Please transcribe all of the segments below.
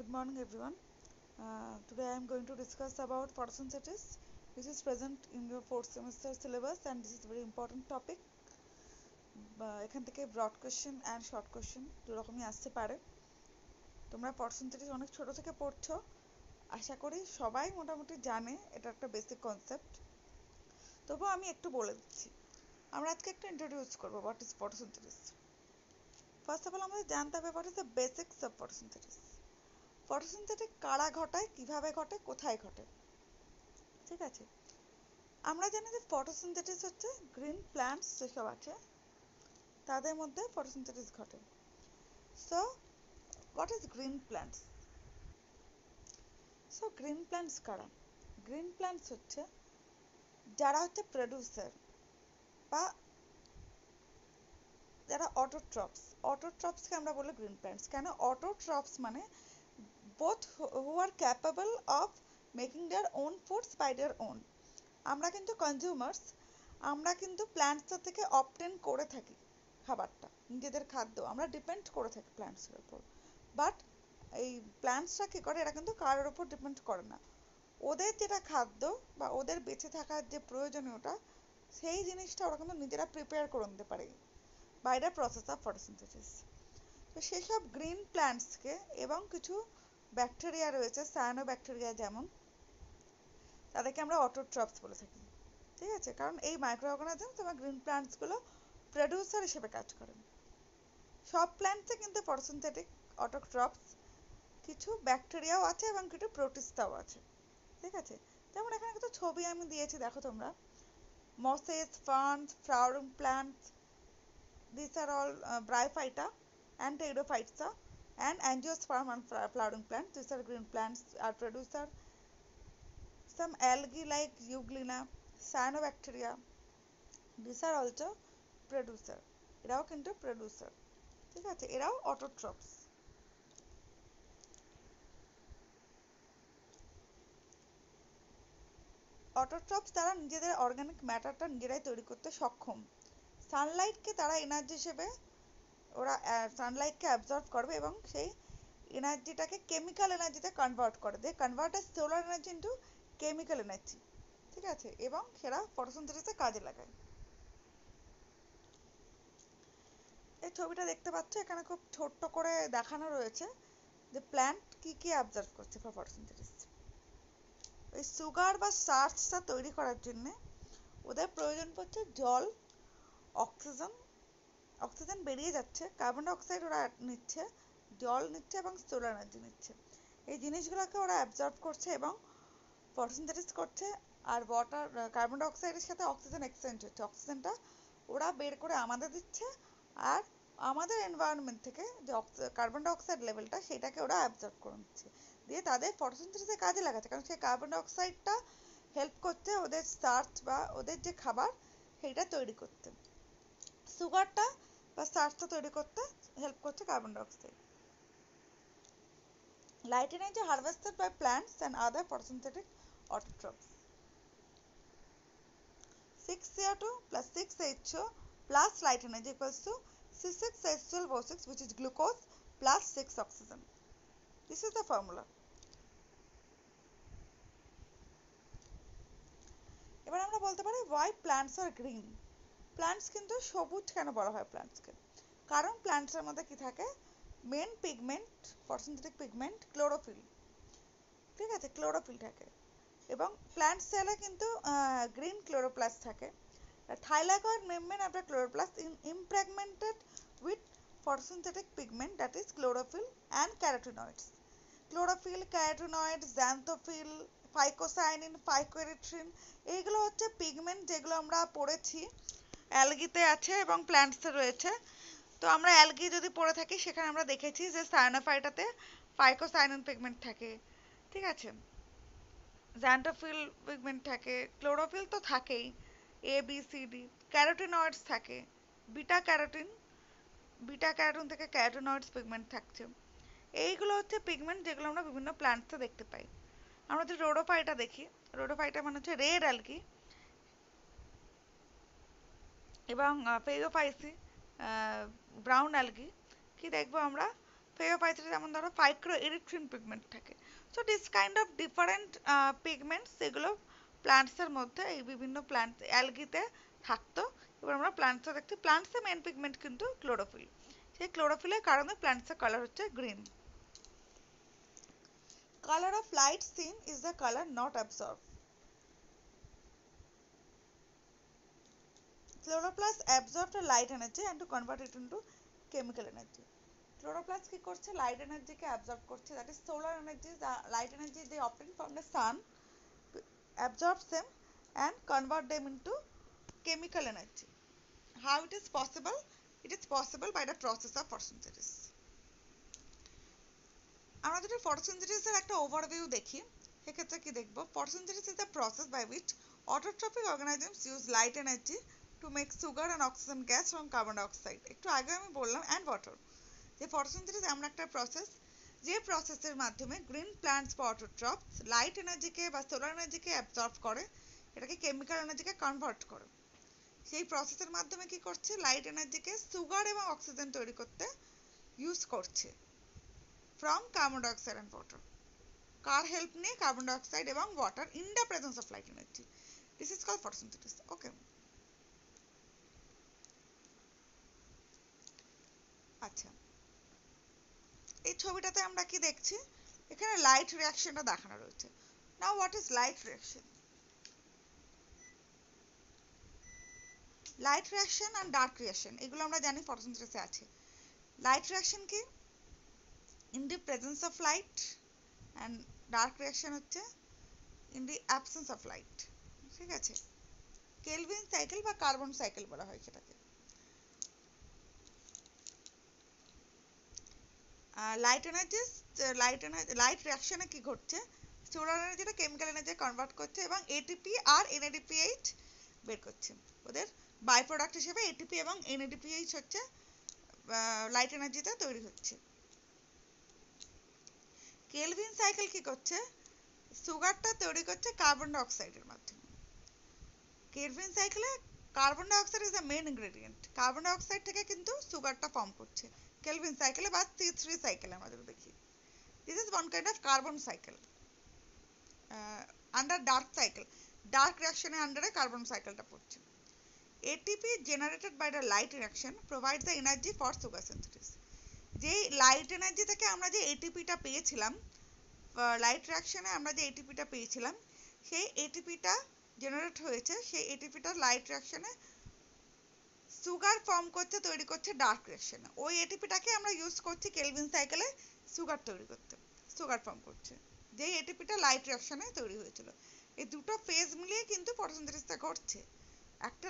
Good morning everyone. Today I am going to discuss about photosynthesis, which is present in your 4th semester syllabus, and this is a very important topic. এখান থেকে broad question and short question দুরকমই আসতে পারে। তোমরা photosynthesis অনেক ছোট থেকে পড়ছো, আশা করি সবাই মোটামুটি জানে, এটা একটা বেসিক কনসেপ্ট। তবুও আমি একটু বলে দিচ্ছি। আমরা আজকে একটু ইন্ট্রোডিউস করবো what is photosynthesis. First of all আমাদের জানতে হবে what is the basics of photosynthesis. Photosynthetic কারা ঘটায়, কিভাবে ঘটে, কোথায় ঘটে, ঠিক আছে। আমরা জানি যে ফটোসিনথেসিস হচ্ছে গ্রিন প্ল্যান্টস যেসব আছে তাদের মধ্যে ফটোসিনথেসিস ঘটে। So what is green plants? So green plants কারা? গ্রিন প্ল্যান্টস হচ্ছে যারা হচ্ছে প্রডিউসার বা যারা অটোট্রপসকে আমরা বলি গ্রিন প্ল্যান্টস। কেন অটোট্রপস? মানে both who are capable of making their own foods by their own. আমরা কিন্তু কনজিউমার্স, আমরা কিন্তু প্ল্যান্টসের থেকে অবটেন করে থাকি খাবারটা, নিজেদের খাদ্য আমরা ডিপেন্ড করে থাকি প্ল্যান্টসের উপর। বাট এই প্ল্যান্টসরা কী করে, এরা কিন্তু কারোর উপর ডিপেন্ড করে না। ওদের যেটা খাদ্য বা ওদের বেঁচে থাকার যে প্রয়োজনীয়তা, সেই জিনিসটা ওরা কিন্তু নিজেরা প্রিপেয়ার করে নিতে পারে by the process of photosynthesis. তো সেসব গ্রিন প্ল্যান্টসকে এবং কিছু ব্যাকটেরিয়া রয়েছে, সায়ানোব্যাকটেরিয়া যেমন, তাদেরকে আমরা অটোট্রপস বলে থাকি, ঠিক আছে। কারণ এই মাইক্রো অর্গানিজমস এবং গ্রিন প্ল্যান্টসগুলো প্রডিউসার হিসেবে কাজ করেন। সব প্ল্যান্টসে কিন্তু ফটোসিনথেটিক অটোট্রপস, কিছু ব্যাকটেরিয়াও আছে এবং কিছু প্রোটিস্টাও আছে, ঠিক আছে। যেমন এখানে কিছু ছবি আমি দিয়েছি, দেখো তোমরা। Mosses, ferns, flowering plants, this are all bryophyta and Pteridophyta and Angiosperm and flowering plants. These are green plants are producer. Some algae like Euglena, Cyanobacteria, these are also producer. এরাও কিন্তু producer, ঠিক আছে। এরাও autotrophs. অটোট্রপস তারা নিজেদের organic ম্যাটারটা নিজেরাই তৈরি করতে সক্ষম। সানলাইটকে তারা এনার্জি হিসেবে, ওরা সানলাইটকে অ্যাবজর্ব করবে এবং সেই এনার্জিটাকে কেমিক্যাল এনার্জিতে কনভার্ট করে। They convert solar energy into chemical energy, ঠিক আছে, এবং সেটা ফটোসিনথেসিসে কাজে লাগায়। এই ছবিটা দেখতে পাচ্ছ, এখানে খুব ছোট্ট করে দেখানো রয়েছে যে প্ল্যান্ট কি কি অবজার্ভ করছে ফর ফটোসিনথেসিস। এই সুগার বা স্টার্চটা তৈরি করার জন্য ওদের প্রয়োজন পড়ছে জল, অক্সিজেন বেরিয়ে যাচ্ছে, কার্বন ডাইঅক্সাইড ওরা নিচ্ছে, জল নিচ্ছে এবং সোলার এনার্জি নিচ্ছে। এই জিনিসগুলোকে ওরা অ্যাবজর্ব করছে এবং ফটোসিনথেসিস করছে। আর ওয়াটার, কার্বন ডাইঅক্সাইডের সাথে অক্সিজেন এক্সচেঞ্জ হচ্ছে, অক্সিজেনটা ওরা বের করে আমাদের দিচ্ছে, আর আমাদের এনভায়রনমেন্ট থেকে যে কার্বন ডাইঅক্সাইড লেভেলটা, সেটাকে ওরা অ্যাবজর্ব করে নিচ্ছে, দিয়ে তাদের ফটোসিনথেসিসে কাজে লাগাচ্ছে। কারণ সেই কার্বন ডাইঅক্সাইডটা হেল্প করছে ওদের স্টার্চ বা ওদের যে খাবার সেইটা তৈরি করতে। সুগারটা বা স্টার্চটা তৈরি করতে হেল্প করছে carbon dioxide. Light energy harvested by plants and other photosynthetic autotrophs. 6CO2 plus 6HO plus light energy equals to C6H12O6, which is glucose plus 6 oxygen. This is the formula. এবার আমরা বলতে পারি why plants are green. Plants কিন্তু সবুজ কেন বলা হয় প্ল্যান্টসকে? কারণ প্ল্যান্টসের মধ্যে কি থাকে, main pigment, photosynthetic pigment chlorophyll, ঠিক আছে, ক্লোরোফিল থাকে। এবং প্ল্যান্ট সেলে কিন্তু গ্রিন ক্লোরোপ্লাস্ট থাকে। The thylakoid membrane of the chloroplast is impregnated with photosynthetic pigment, that is chlorophyll and carotenoids. Chlorophyll, carotenoids, xanthophyll, phycocyanin, phycoerythrin, এইগুলো হচ্ছে পিগমেন্ট যেগুলো আমরা পড়েছি, অ্যালগিতে আছে এবং প্ল্যান্টসে রয়েছে। তো আমরা অ্যালগি যদি পড়ে থাকি, সেখানে আমরা দেখেছি যে সায়ানোফাইটাতে ফাইকোসায়ানিন পিগমেন্ট থাকে, ঠিক আছে, xanthophyll পিগমেন্ট থাকে, ক্লোরোফিল তো থাকেই, A B C D, carotenoids থাকে, বিটা ক্যারোটিন থেকে ক্যারোটিনয়েডস পিগমেন্ট থাকছে। এইগুলো হচ্ছে পিগমেন্ট যেগুলো আমরা বিভিন্ন প্ল্যান্টসে দেখতে পাই। আমরা যদি রোডোফাইটা দেখি, রোডোফাইটা মানে হচ্ছে রেড অ্যালগি, এবং ফেগোফাইসি ব্রাউন অ্যালগি, কি দেখবো আমরা, ফেওপাইথিতে যেমন ধরো ফাইক্রোইরিথ্রিন পিগমেন্ট থাকে। So this kind of different pigments যেগুলো প্ল্যান্টসের মধ্যে এই বিভিন্ন প্ল্যান্ট অ্যালগিতে থাকতো, এবার আমরা প্ল্যান্টসে দেখছি প্ল্যান্টসের মেন পিগমেন্ট কিন্তু ক্লোরোফিল। সেই ক্লোরোফিলের কারণে প্ল্যান্টসের কালার হচ্ছে green. Color of light seen is the color not absorbed. Chloroplast absorb the light energy and to convert it into chemical energy. Chloroplast কি করছে, লাইট এনার্জিকে অ্যাবজর্ব করছে, that is solar energy, light energy they obtain from the sun, absorbs them and convert them into chemical energy. How it is possible? It is possible by the process of photosynthesis. আমরা যদি ফটোসিনথেসিসের একটা overview দেখি, সেক্ষেত্রে কি দেখব, photosynthesis is the process by which autotrophic organisms use light energy to make sugar and oxygen gas from carbon dioxide. একটু আগে আমি বললাম অ্যান্ড ওয়াটার, যে ফটোসিনথেসিস এমন একটা প্রসেস যে প্রসেসের মাধ্যমে গ্রিন প্ল্যান্টস বা অটোট্রপস লাইট এনার্জিকে বা সোলার এনার্জিকে অ্যাবজর্ব করে, এটাকে কেমিক্যাল এনার্জিকে কনভার্ট করে। সেই প্রসেসের মাধ্যমে কি করছে, লাইট এনার্জিকে সুগার এবং অক্সিজেন তৈরি করতে ইউজ করছে from carbon dioxide and water. কার হেল্প নিয়ে, কার্বন ডাইঅক্সাইড এবং water in the presence of light energy. This is called photosynthesis. Okay, আচ্ছা, এই ছবিটাতে আমরা কি দেখছি, এখানে লাইট রিঅ্যাকশনটা দেখানো রয়েছে। Now what is light reaction? Light reaction and dark reaction এগুলো আমরা জানি ফটোসিনথেসিসে আছে। লাইট রিঅ্যাকশন কি, in the presence of light, and dark reaction হচ্ছে in the absence of light. ঠিক আছে, কেলভিন সাইকেল বা কার্বন সাইকেল বলা হয় সেটাকে। লাইট রিঅ্যাকশনে কি ঘটছে, সোলার এনার্জিটা কেমিক্যাল এনার্জি কনভার্ট করছে এবং এটিপি আর এনএডিপিএইচ বের করছে। ওদের বাই প্রোডাক্ট হিসেবে এটিপি এবং এনএডিপিএইচ হচ্ছে লাইট এনার্জিতে তৈরি হচ্ছে। কেলভিন সাইকেল কি করছে, সুগারটা তৈরি করছে কার্বন ডাইঅক্সাইডের মাধ্যমে। কেলভিন সাইকেলে carbon dioxide is the main ingredient, carbon dioxide থেকে কিন্তু সুগারটা ফর্ম করছে কেলভিন সাইকেলে বা C3 সাইকেলে আমরা যদি দেখি। This is one kind of carbon cycle. Under dark cycle, dark রিঅ্যাকশনের আন্ডারে কার্বন সাইকেলটা পড়ছে। ATP generated by the light reaction provides the energy for sugar synthesis. যে লাইট এনার্জি থেকে আমরা যে এটিপিটা পেয়েছিলাম, লাইট রিঅ্যাকশনে আমরা যে এটিপিটা পেয়েছিলাম, সেই এটিপিটা জেনারেট হয়েছে, সেই এটিপিটা লাইট রিঅ্যাকশনে সুগার ফর্ম করতে, তৈরি করছে ডার্ক রিঅ্যাকশনে। ওই এটিপিটাকে আমরা ইউজ করছি কেলভিন সাইকেলে সুগার তৈরি করতে, সুগার ফর্ম করছে, যেই এটিপিটা লাইট রিঅ্যাকশনে তৈরি হয়েছিল। এই দুটো ফেজ মিলিয়ে কিন্তু ফটোসিনথেসিসটা ঘটছে। একটা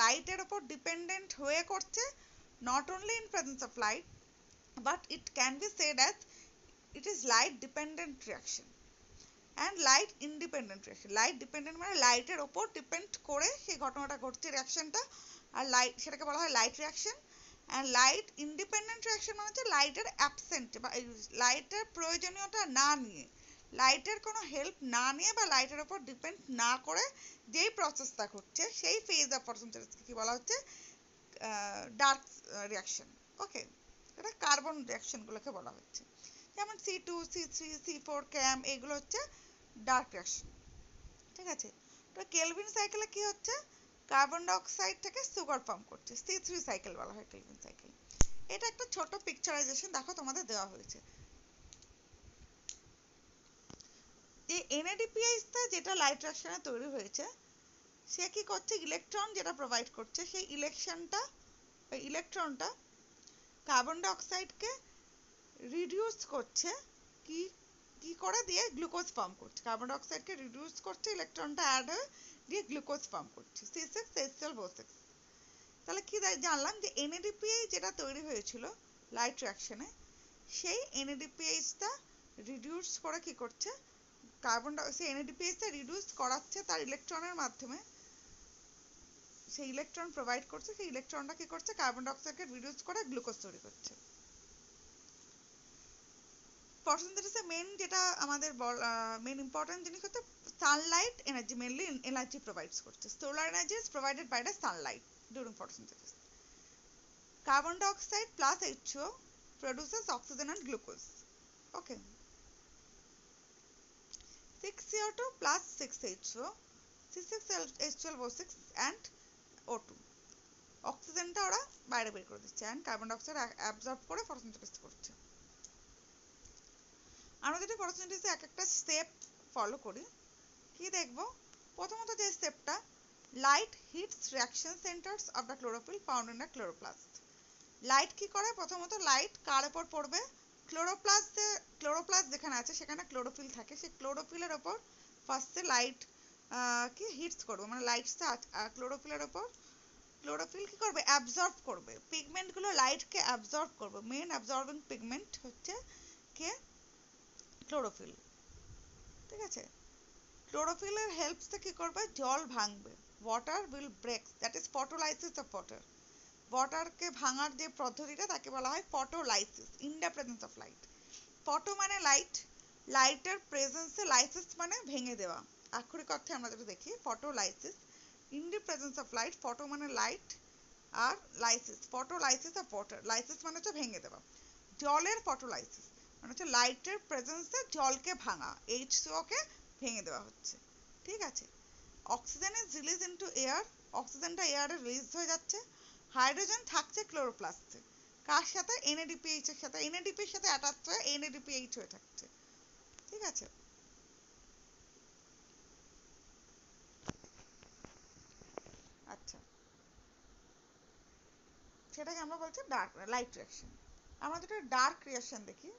লাইটের ওপর ডিপেন্ডেন্ট হয়ে করছে, not only in presence of light, but it can be shed as it is light dependent reaction and light independent reaction. Light dependent মানে লাইটের ওপর ডিপেন্ড করে সেই ঘটনাটা ঘটছে রিঅ্যাকশনটা, আর লাইট সেটাকে বলা হয় light reaction. And light independent reaction মানে হচ্ছে লাইটের অ্যাবসেন্ট বা লাইটের প্রয়োজনীয়তা না নিয়ে, লাইটের কোনো হেল্প না নিয়ে বা লাইটের ওপর ডিপেন্ড না করে যেই প্রসেসটা ঘটছে, সেই ফেজ অফ ফটোসিনথেসিসকে কি বলা হচ্ছে, ডার্ক রিঅ্যাকশন। ওকে, এটা কার্বন রিঅ্যাকশনগুলোকে বলা হচ্ছে, যেমন C2, C3, C4, CAM এগুলো হচ্ছে ডার্ক রিঅ্যাকশন। ঠিক আছে, তো কেলভিন সাইকেলে কি হচ্ছে, কার্বন ডাইঅক্সাইড থেকে সুগার ফর্ম করছে, C3 সাইকেল বলা হয় কেলভিন সাইকেল। এটা একটা ছোট পিকচারাইজেশন দেখো তোমাদের দেওয়া হয়েছে। যে NADPH যেটা লাইট রিঅ্যাকশনে তৈরি হয়েছে, সে কি করছে, ইলেকট্রন যেটা প্রোভাইড করছে, সেই ইলেকট্রনটা কার্বন ডাইঅক্সাইডকে রিডিউস করছে, কি কি করে দিয়ে গ্লুকোজ ফর্ম করছে, কার্বন ডাইঅক্সাইডকে রিডিউস করছে, ইলেকট্রনটা অ্যাড হয়ে দিয়ে গ্লুকোজ ফর্ম করছে, C6H12O6। তাহলে কি জানলাম, যে NADPH যেটা তৈরি হয়েছিল লাইট রিঅ্যাকশনে, সেই NADPHটা রিডিউস করে কি করছে, সেই NADPHটা রিডিউস করাচ্ছে তার ইলেকট্রনের মাধ্যমে, সেই ইলেকট্রন প্রোভাইড করছে, সেই ইলেকট্রনটা কি করছে, কার্বন ডাইঅক্সাইডকে রিডিউস করে গ্লুকোজ তৈরি করছে। ফটোসিনথেসিসে মেন যেটা আমাদের মেন ইম্পর্টেন্ট জিনিস হচ্ছে sunlight energy, mainly energy provides করছে। Solar energy is provided by the sunlight during photosynthesis. Carbon dioxide plus H2O produces oxygen and glucose. Okay, 6CO2 plus 6H2O, C6H12O6 and O2. অক্সিজেনটা ওরা বাইরে বের করে দিচ্ছে and carbon dioxide absorb করে photosynthesis করছে। আমরা যদি ফটোসিনথেসিসে এক একটা স্টেপ ফলো করি, কি দেখব? প্রথমত যে স্টেপটা, light hits reaction centres of the chlorophyll found in the chloroplast. Light কি করে? প্রথমত লাইট কার উপর পড়বে? ক্লোরোপ্লাস্ট যেখানে আছে সেখানে ক্লোরোফিল থাকে, সেই ক্লোরোফিলের ওপর ফার্স্টে লাইট কি হিটস করবে, মানে লাইটসটা ক্লোরোফিলের ওপর, ক্লোরোফিল কি করবে? অ্যাবজর্ব করবে, পিগমেন্টগুলো লাইটকে অ্যাবজর্ব করবে। মেন অ্যাবজর্বিং পিগমেন্ট হচ্ছে কে? ক্লোরোফিল। ঠিক আছে, ক্লোরোফিলের হেল্পসে কি করবে? জল ভাঙবে, water will break, that is photolysis of water. ওয়াটারকে ভাঙার যে পদ্ধতিটা তাকে বলা হয় photolysis, in the presence of light. Photo মানে লাইট, লাইটের প্রেজেন্সে, লাইসিস মানে ভেঙে দেওয়া। আক্ষরিক অর্থে আমরা যদি দেখি photolysis, in the presence of light, photo মানে লাইট আর lysis, photolysis of water, lysis মানে হচ্ছে ভেঙে দেওয়া। জলের ফটোলাইসিস মানে হচ্ছে লাইটের প্রেজেন্সে জলকে ভাঙা, H2O কে ভেঙে দেওয়া হচ্ছে। ঠিক আছে, oxygen is release into air, অক্সিজেনটা এয়ারে রিলিজ হয়ে যাচ্ছে। হাইড্রোজেন থাকছে ক্লোরোপ্লাস্টে, কার সাথে? NADPH এর সাথে, NADP এর সাথে অ্যাটাচ হয়ে NADPH হয়ে থাকছে। ঠিক আছে, আচ্ছা, সেটাকে আমরা বলছি ডার্ক লাইট রিঅ্যাকশন। আমরা যেটা ডার্ক রিঅ্যাকশন দেখি,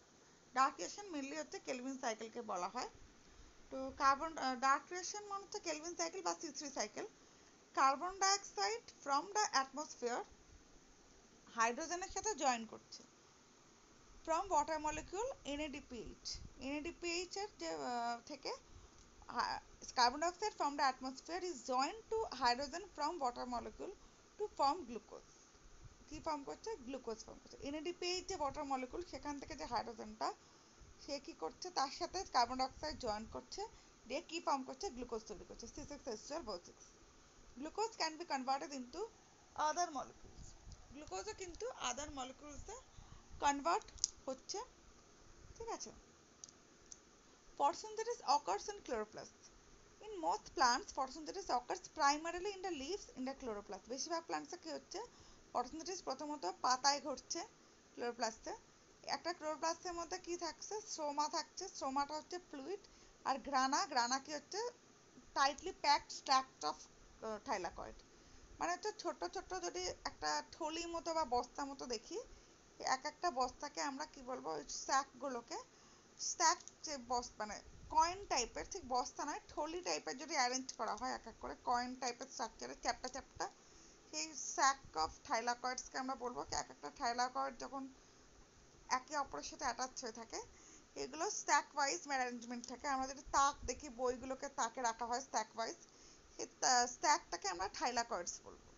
ডার্ক রিঅ্যাকশন মেনলি হচ্ছে কেলভিন সাইকেলকে বলা হয়। তো কার্বন ডার্ক রিঅ্যাকশন মানে হচ্ছে কেলভিন সাইকেল বা C3 cycle. Carbon dioxide from the atmosphere হাইড্রোজেনের সাথে জয়েন করছে, from water molecule NADPH, NADPH এর যে থেকে carbon dioxide from the atmosphere is joined to hydrogen from water molecule to form glucose. কি ফর্ম করছে? Glucose form করছে। NADPH যে ওয়াটার মলিকিউল, সেখান থেকে যে হাইড্রোজেনটা, সে কি করছে? তার সাথে কার্বন ডাইঅক্সাইড জয়েন করছে, দিয়ে কি ফর্ম করছে? গ্লুকোজ তৈরি করছে, C6H12O6। Glucose can be converted into other molecules, গ্লুকোজও কিন্তু আদার মলিকিউলসে কনভার্ট হচ্ছে। ঠিক আছে, photosynthesis occurs in chloroplast. In most plants, photosynthesis occurs primarily in the leaves in the chloroplast. বেশিরভাগ প্লান্টসে কি হচ্ছে? ফটোসিনথেসিস প্রথমত পাতায় ঘটছে, ক্লোরোপ্লাস্টে। একটা ক্লোরোপ্লাস্টের মধ্যে কি থাকছে? স্ট্রোমা থাকছে, স্ট্রোমাটা হচ্ছে ফ্লুইড, আর গ্রানা কি হচ্ছে? Tightly packed struct of thylakoid. মানে হচ্ছে ছোট ছোট, যদি একটা থলি মতো বা বস্তা মতো দেখি, এক একটা বস্তাকে আমরা কি বলবো? ওই স্যাকগুলোকে, স্ট্যাক যে মানে কয়েন টাইপের, ঠিক বস্তা নয়, থলি টাইপের যদি অ্যারেঞ্জ করা হয় এক এক করে কয়েন টাইপের স্ট্রাকচারে, চ্যাপ্টা চ্যাপ্টা, সেই স্যাক অফ থাইলাকয়েডসকে আমরা বলবো কি এক একটা থাইলাকয়েড যখন একে অপরের সাথে অ্যাটাচ হয়ে থাকে, এগুলো স্ট্যাক ওয়াইজ অ্যারেঞ্জমেন্ট থাকে। আমরা যদি তাক দেখি, বইগুলোকে তাকে রাখা হয় স্ট্যাক ওয়াইজ, সেই স্ট্যাকটাকে আমরা থাইলাকয়েডস বলবো।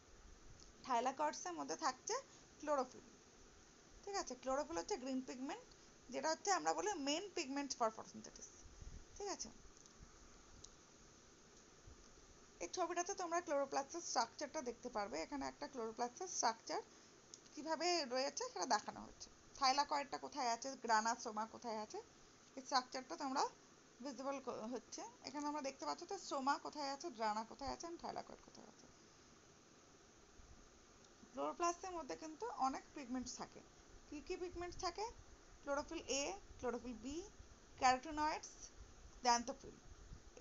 থাইলাকয়েডসের মধ্যে থাকছে ক্লোরোফিল। ঠিক আছে, ক্লোরোফিল হচ্ছে গ্রিন পিগমেন্ট, যেটা হচ্ছে আমরা বলি মেন পিগমেন্ট ফর ফটোসিনথেসিস। ঠিক আছে, এই ছবিটাতে তোমরা ক্লোরোপ্লাস্টের স্ট্রাকচারটা দেখতে পারবে। এখানে একটা ক্লোরোপ্লাস্টের স্ট্রাকচার কিভাবে রয়েছে সেটা দেখানো হচ্ছে। থাইলাকয়েডটা কোথায় আছে, গ্রানা স্ট্রোমা কোথায় আছে, এই স্ট্রাকচারটা তোমরা ভিজিবল হচ্ছে। এখানে আমরা দেখতে পাচ্ছ তো স্ট্রোমা কোথায় আছে, গ্রানা কোথায় আছে, থাইলাকয়েড কোথায় আছে। ক্লোরোপ্লাস্টের মধ্যে কিন্তু অনেক পিগমেন্টস থাকে। কি কি পিগমেন্টস থাকে? Chlorophyll A, chlorophyll B, carotenoids, xanthophyll।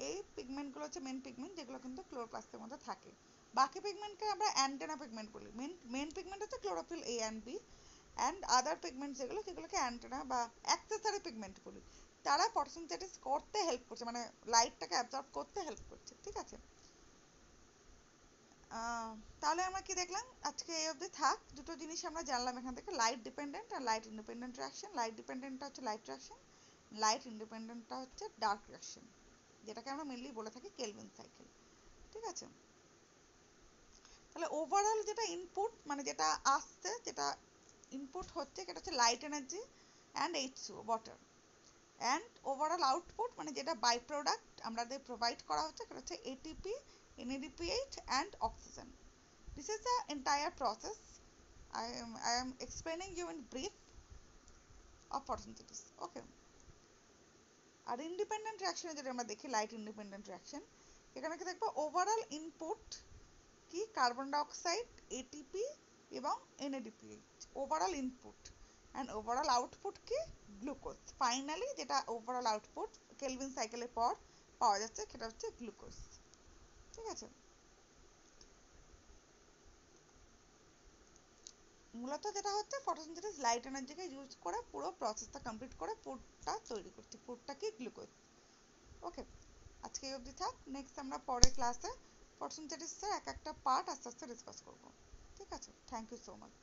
এই পিগমেন্টগুলো হচ্ছে মেন পিগমেন্ট, যেগুলো কিন্তু ক্লোরোপ্লাস্টের মধ্যে থাকে। বাকি পিগমেন্টকে আমরা অ্যান্টেনা পিগমেন্ট বলি। মেন পিগমেন্ট হচ্ছে chlorophyll A and B, and other pigment যেগুলোকে অ্যান্টেনা বা অ্যাক্সেসরি পিগমেন্ট বলি। তারা ফটোসিনথেসিস করতে হেল্প করছে, মানে লাইটটাকে অ্যাবজর্ব করতে হেল্প করছে। ঠিক আছে, তাহলে আমরা কি দেখলাম? আজকে এই অবধি থাক। দুটো জিনিস আমরা জানলাম এখান থেকে, লাইট ডিপেন্ডেন্ট আর লাইট ইন্ডিপেন্ডেন্ট রিঅ্যাকশন। লাইট ডিপেন্ডেন্টটা হচ্ছে লাইট রিঅ্যাকশন, লাইট ইন্ডিপেন্ডেন্টটা হচ্ছে ডার্ক রিঅ্যাকশন, যেটাকে আমরা মেনলি বলে থাকি কেলভিন সাইকেল। ঠিক আছে, তাহলে ওভারঅল যেটা ইনপুট, মানে যেটা আসছে, যেটা ইনপুট হচ্ছে, সেটা হচ্ছে light energy and H2O water, and overall output মানে যেটা বাই প্রোডাক্ট আমাদের প্রোভাইড করা হচ্ছে, সেটা হচ্ছে ATP, NADPH and oxygen. This is the entire process. I am explaining you in brief. Of photosynthesis. Okay, আর ইন্ডিপেন্ডেন্ট রিয়াকশনে যদি আমরা দেখি লাইট ইন্ডিপেন্ডেন্ট রিয়াকশন, এখানে কি দেখবো ওভারঅল ইনপুট কি কার্বন ডাইঅক্সাইড, এটিপি এবং NADPH, overall input, and overall output কি গ্লুকোজ। ফাইনালি যেটা ওভারঅল আউটপুট কেলভিন সাইকেলের পর পাওয়া যাচ্ছে সেটা হচ্ছে গ্লুকোজ। ঠিক আছে, মূলত যেটা হচ্ছে ফটোসিনথেসিস লাইট এনার্জিকে ইউজ করে পুরো প্রসেসটা কমপ্লিট করে ফুডটা তৈরি করছে, ফুডটা কি গ্লুকোজ। ওকে, আজকে এই অবধি থাক, নেক্সট আমরা পরের ক্লাসে ফটোসিনথেসিসের এক একটা পার্ট আস্তে আস্তে ডিসকাস করবো। ঠিক আছে, থ্যাংক ইউ সো মাচ।